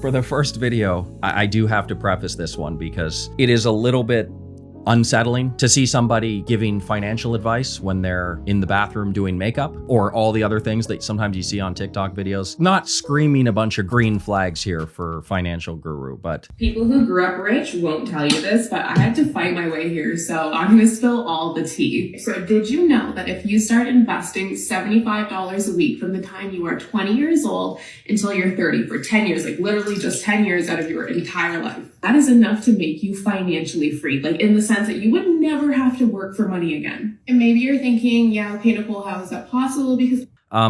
For the first video, I do have to preface this one because it is a little bit unsettling to see somebody giving financial advice when they're in the bathroom doing makeup or all the other things that sometimes you see on TikTok videos. Not screaming a bunch of green flags here for financial guru, but people who grew up rich won't tell you this, but I had to fight my way here, so I'm gonna spill all the tea. So did you know that if you start investing $75 a week from the time you are 20 years old until you're 30 for 10 years, like literally just 10 years out of your entire life, that is enough to make you financially free, like in the sense that you would never have to work for money again. And maybe you're thinking, yeah, okay, Nicole, how is that possible? Because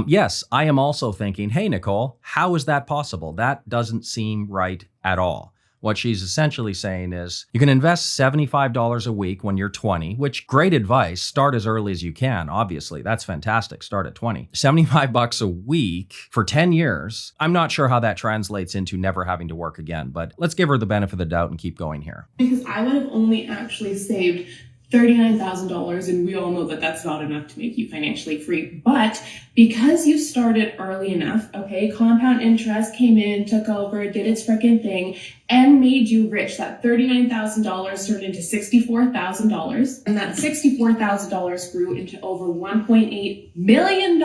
yes, I am also thinking, hey, Nicole, how is that possible? That doesn't seem right at all. What she's essentially saying is you can invest $75 a week when you're 20, which great advice. Start as early as you can. Obviously, that's fantastic. Start at 20. 75 bucks a week for 10 years. I'm not sure how that translates into never having to work again, but let's give her the benefit of the doubt and keep going here. Because I would have only actually saved $39,000, and we all know that that's not enough to make you financially free. But because you started early enough, okay, compound interest came in, took over, did its freaking thing, and made you rich. That $39,000 turned into $64,000, and that $64,000 grew into over $1.8 million.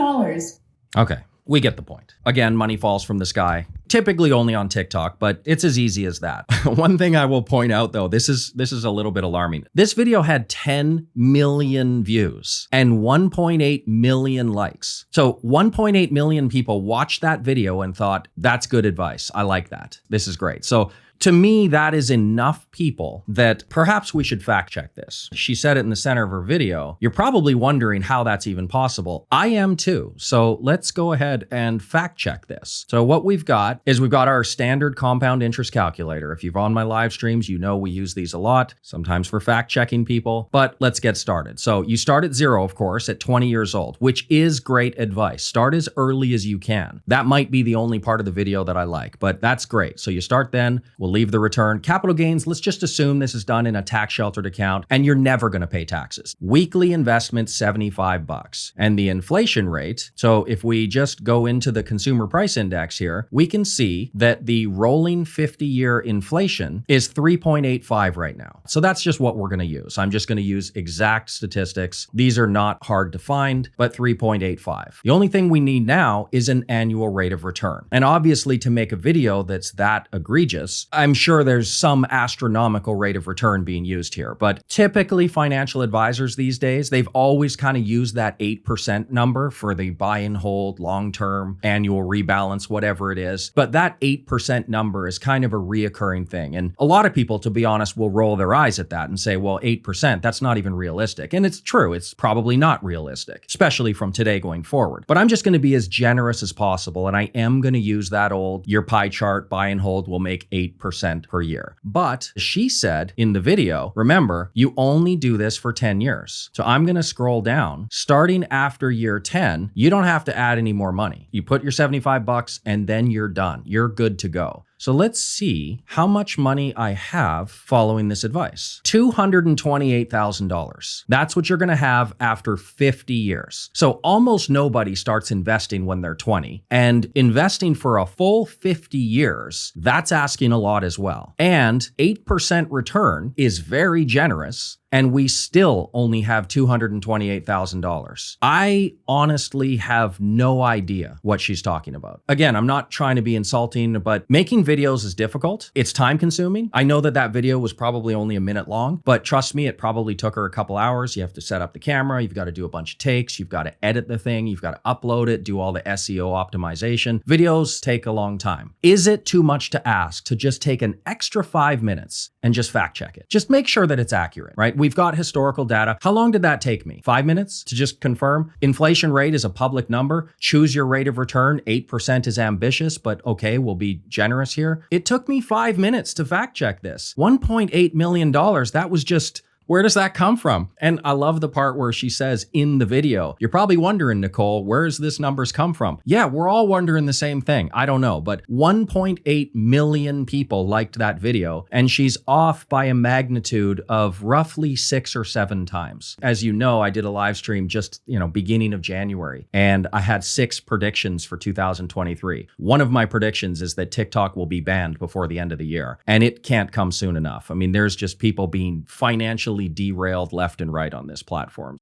Okay. We get the point. Again, money falls from the sky, typically only on TikTok, but it's as easy as that. One thing I will point out though, this is a little bit alarming. This video had 10 million views and 1.8 million likes. So 1.8 million people watched that video and thought, that's good advice. I like that. This is great. So to me, that is enough people that perhaps we should fact check this. She said it in the center of her video. You're probably wondering how that's even possible. I am too. So let's go ahead and fact check this. So what we've got is we've got our standard compound interest calculator. If you're on my live streams, you know we use these a lot, sometimes for fact checking people, but let's get started. So you start at 0, of course, at 20 years old, which is great advice. Start as early as you can. That might be the only part of the video that I like, but that's great. So you start then. We'll leave the return. Capital gains, let's just assume this is done in a tax sheltered account and you're never going to pay taxes. Weekly investment, 75 bucks. And the inflation rate, so if we just go into the consumer price index here, we can see that the rolling 50-year inflation is 3.85 right now. So that's just what we're going to use. I'm just going to use exact statistics. These are not hard to find, but 3.85. The only thing we need now is an annual rate of return. And obviously to make a video that's that egregious, I'm sure there's some astronomical rate of return being used here, but typically financial advisors these days, they've always kind of used that 8% number for the buy and hold, long-term, annual rebalance, whatever it is. But that 8% number is kind of a reoccurring thing. And a lot of people, to be honest, will roll their eyes at that and say, well, 8%, that's not even realistic. And it's true. It's probably not realistic, especially from today going forward. But I'm just going to be as generous as possible. And I am going to use that old, your pie chart, buy and hold will make 8% per year. But she said in the video, remember, you only do this for 10 years. So I'm going to scroll down. Starting after year 10, you don't have to add any more money. You put your 75 bucks and then you're done. You're good to go. So let's see how much money I have following this advice. $228,000. That's what you're going to have after 50 years. So almost nobody starts investing when they're 20. And investing for a full 50 years, that's asking a lot as well. And 8% return is very generous. And we still only have $228,000. I honestly have no idea what she's talking about. Again, I'm not trying to be insulting, but making videos is difficult. It's time consuming. I know that video was probably only a minute long, but trust me, it probably took her a couple hours. You have to set up the camera. You've got to do a bunch of takes. You've got to edit the thing. You've got to upload it, do all the SEO optimization. Videos take a long time. Is it too much to ask to just take an extra 5 minutes and just fact check it? Just make sure that it's accurate, right? We've got historical data. How long did that take me? 5 minutes to just confirm? Inflation rate is a public number. Choose your rate of return. 8% is ambitious, but okay, we'll be generous here. It took me 5 minutes to fact check this. $1.8 million. That was just Where does that come from? And I love the part where she says in the video, you're probably wondering, Nicole, where's this numbers come from? Yeah, we're all wondering the same thing. I don't know, but 1.8 million people liked that video, and she's off by a magnitude of roughly 6 or 7 times. As you know, I did a live stream just, beginning of January, and I had 6 predictions for 2023. One of my predictions is that TikTok will be banned before the end of the year, and it can't come soon enough. I mean, there's just people being financially derailed left and right on this platform.